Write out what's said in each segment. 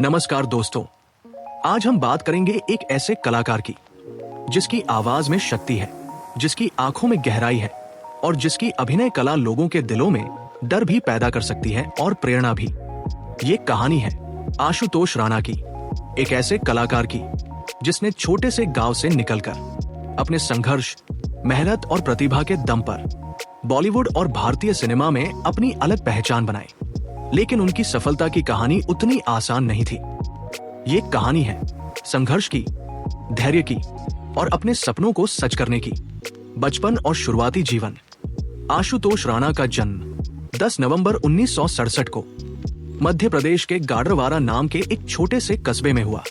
नमस्कार दोस्तों, आज हम बात करेंगे एक ऐसे कलाकार की जिसकी आवाज में शक्ति है, जिसकी आंखों में गहराई है और जिसकी अभिनय कला लोगों के दिलों में डर भी पैदा कर सकती है और प्रेरणा भी। ये कहानी है आशुतोष राणा की, एक ऐसे कलाकार की जिसने छोटे से गांव से निकलकर अपने संघर्ष, मेहनत और प्रतिभा के दम पर बॉलीवुड और भारतीय सिनेमा में अपनी अलग पहचान बनाई। लेकिन उनकी सफलता की कहानी उतनी आसान नहीं थी। ये कहानी है संघर्ष की, धैर्य की और अपने सपनों को सच करने की। बचपन और शुरुआती जीवन। आशुतोष राणा का जन्म 10 नवंबर 1967 को मध्य प्रदेश के गाडरवारा नाम के एक छोटे से कस्बे में हुआ।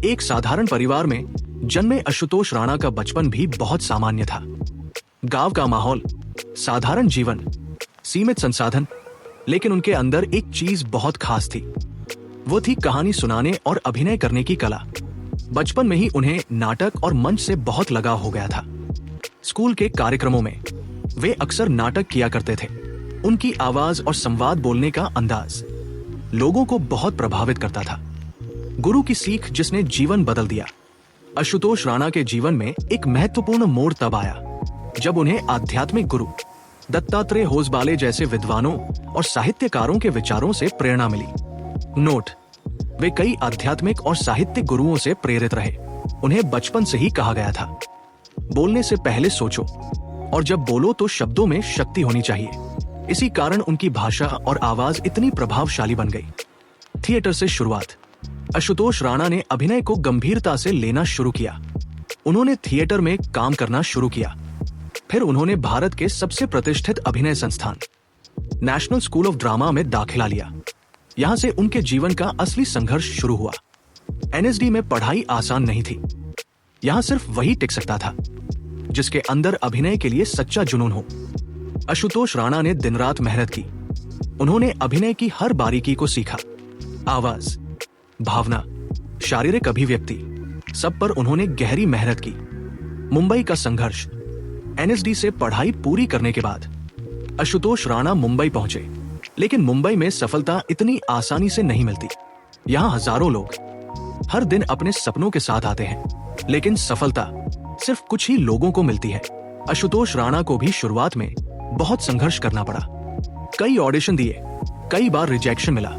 एक साधारण परिवार में जन्मे आशुतोष राणा का बचपन भी बहुत सामान्य था। गांव का माहौल, साधारण जीवन, सीमित संसाधन, लेकिन उनके अंदर एक चीज बहुत खास थी। वो थी कहानी सुनाने और अभिनय करने की कला। बचपन में ही उन्हें नाटक और मंच से बहुत लगाव हो गया था। स्कूल के कार्यक्रमों में वे अक्सर नाटक किया करते थे। उनकी आवाज और संवाद बोलने का अंदाज लोगों को बहुत प्रभावित करता था। गुरु की सीख जिसने जीवन बदल दिया। आशुतोष राणा के जीवन में एक महत्वपूर्ण मोड़ तब आया जब उन्हें आध्यात्मिक गुरु दत्तात्रेय होसबाले जैसे विद्वानों और साहित्यकारों के विचारों से प्रेरणा मिली। नोट: वे कई आध्यात्मिक और साहित्यिक गुरुओं से प्रेरित रहे। उन्हें बचपन से ही कहा गया था, बोलने से पहले सोचो और जब बोलो तो शब्दों में शक्ति होनी चाहिए। इसी कारण उनकी भाषा और आवाज इतनी प्रभावशाली बन गई। थिएटर से शुरुआत। आशुतोष राणा ने अभिनय को गंभीरता से लेना शुरू किया। उन्होंने थिएटर में काम करना शुरू किया। फिर उन्होंने भारत के सबसे प्रतिष्ठित अभिनय संस्थान नेशनल स्कूल ऑफ ड्रामा में दाखिला लिया। यहां से उनके जीवन का असली संघर्ष शुरू हुआ। एनएसडी में पढ़ाई आसान नहीं थी। यहां सिर्फ वही टिक सकता था जिसके अंदर अभिनय के लिए सच्चा जुनून हो। आशुतोष राणा ने दिन रात मेहनत की। उन्होंने अभिनय की हर बारीकी को सीखा। आवाज, भावना, शारीरिक अभिव्यक्ति, सब पर उन्होंने गहरी मेहनत की। मुंबई का संघर्ष। एनएसडी से पढ़ाई पूरी करने के बाद आशुतोष राणा मुंबई पहुंचे। लेकिन मुंबई में सफलता इतनी आसानी से नहीं मिलती। यहाँ हजारों लोग हर दिन अपने सपनों के साथ आते हैं, लेकिन सफलता सिर्फ कुछ ही लोगों को मिलती है। आशुतोष राणा को भी शुरुआत में बहुत संघर्ष करना पड़ा। कई ऑडिशन दिए, कई बार रिजेक्शन मिला,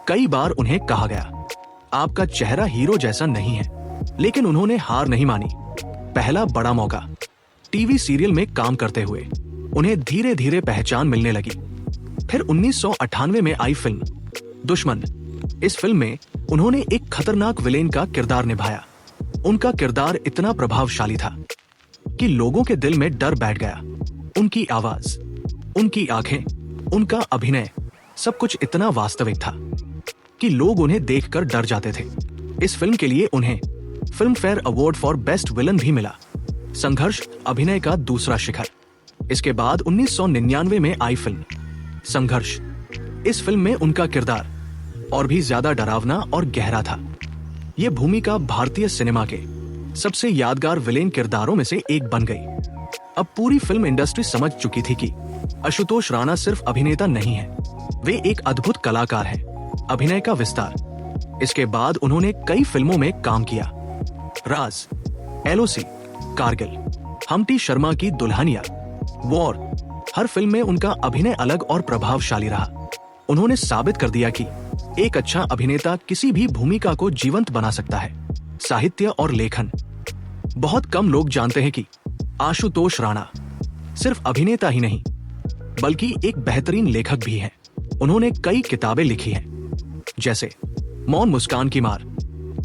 कई बार उन्हें कहा गया आपका चेहरा हीरो जैसा नहीं है। लेकिन उन्होंने हार नहीं मानी। पहला बड़ा मौका, टीवी सीरियल में काम करते हुए उन्हें धीरे धीरे पहचान मिलने लगी। फिर 1998 में आई फिल्म दुश्मन। इस फिल्म में उन्होंने एक खतरनाक विलेन का किरदार निभाया। उनका किरदार इतना प्रभावशाली था कि लोगों के दिल में डर बैठ गया। उनकी आवाज, उनकी आंखें, उनका अभिनय, सब कुछ इतना वास्तविक था कि लोग उन्हें देखकर डर जाते थे। इस फिल्म के लिए उन्हें film fair award for best villain भी मिला। संघर्ष अभिनय का दूसरा शिखर। इसके बाद 1999 में आई फिल्म संघर्ष। इस फिल्म में उनका किरदार और भी ज्यादा डरावना और गहरा था। ये भूमिका भारतीय सिनेमा के सबसे यादगार विलेन किरदारों में से एक बन गई। अब पूरी फिल्म इंडस्ट्री समझ चुकी थी कि आशुतोष राणा सिर्फ अभिनेता नहीं है, वे एक अद्भुत कलाकार हैं। अभिनय का विस्तार। इसके बाद उन्होंने कई फिल्मों में काम किया। राज, एलओसी, कारगिल, हमटी शर्मा की दुल्हनिया, वॉर। हर फिल्म में उनका अभिनय अलग और प्रभावशाली रहा। उन्होंने साबित कर दिया कि एक अच्छा अभिनेता किसी भी भूमिका को जीवंत बना सकता है। साहित्य और लेखन। बहुत कम लोग जानते हैं कि आशुतोष राणा सिर्फ अभिनेता ही नहीं बल्कि एक बेहतरीन लेखक भी हैं। उन्होंने कई किताबें लिखी हैं, जैसे मौन मुस्कान की मार,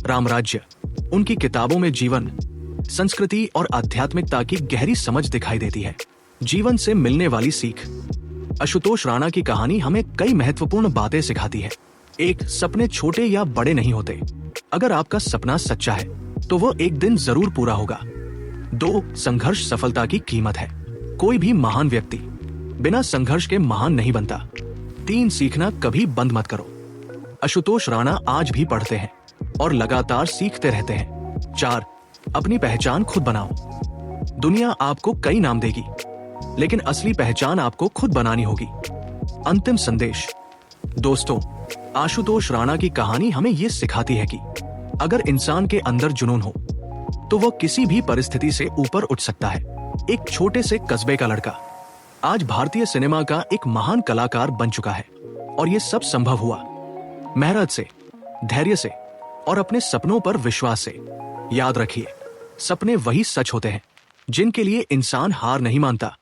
रामराज्य। उनकी किताबों में जीवन, संस्कृति और आध्यात्मिकता की गहरी समझ दिखाई देती है। जीवन से मिलने वाली सीख। आशुतोष राणा की कहानी हमें कई महत्वपूर्ण बातें सिखाती है। एक, सपने छोटे या बड़े नहीं होते। अगर आपका सपना सच्चा है तो वो एक दिन जरूर पूरा होगा। 2, संघर्ष सफलता की कीमत है। कोई भी महान व्यक्ति बिना संघर्ष के महान नहीं बनता। 3, सीखना कभी बंद मत करो। आशुतोष राणा आज भी पढ़ते हैं और लगातार सीखते रहते हैं। 4, अपनी पहचान खुद बनाओ। दुनिया आपको कई नाम देगी, लेकिन असली पहचान आपको खुद बनानी होगी। अंतिम संदेश, दोस्तों, आशुतोष राणा की कहानी हमें ये सिखाती है कि अगर इंसान के अंदर जुनून हो तो वह किसी भी परिस्थिति से ऊपर उठ सकता है। एक छोटे से कस्बे का लड़का आज भारतीय सिनेमा का एक महान कलाकार बन चुका है और ये सब संभव हुआ मेहनत से, धैर्य से और अपने सपनों पर विश्वास से। याद रखिए, सपने वही सच होते हैं जिनके लिए इंसान हार नहीं मानता।